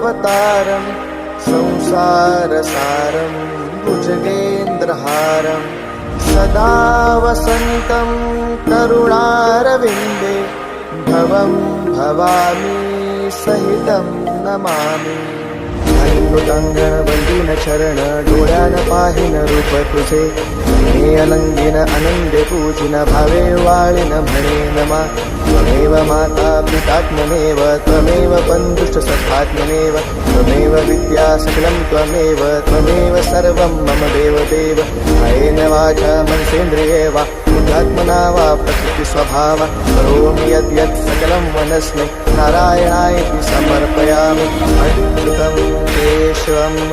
कृष्णावतारं संसारसारं भुजगेन्द्रहारं सदा वसन्तं करुणारविन्दे भवं भवामि सहितं नमामि। गणवंदीन चरण डोळ्यान पाहिन रूप तुझे, हे अलंगिन आनंदे पूजिन भावे वाळिन म्हणे नमा। त्वमेव माता पितात्मनेव त्वमेव बन्धुश्च सखात्मनेव, त्वमेव विद्या सकलं त्वमेव, त्वमेव सर्वं मम देवदेव। कायेन वाचा मनसेन्द्रिये वा बुद्ध्यात्मना वा प्रकृतिस्वभाव करोमि यद्यत् सकलं मनस्मै नारायणाय समर्पयामि। अच्युतं केशवं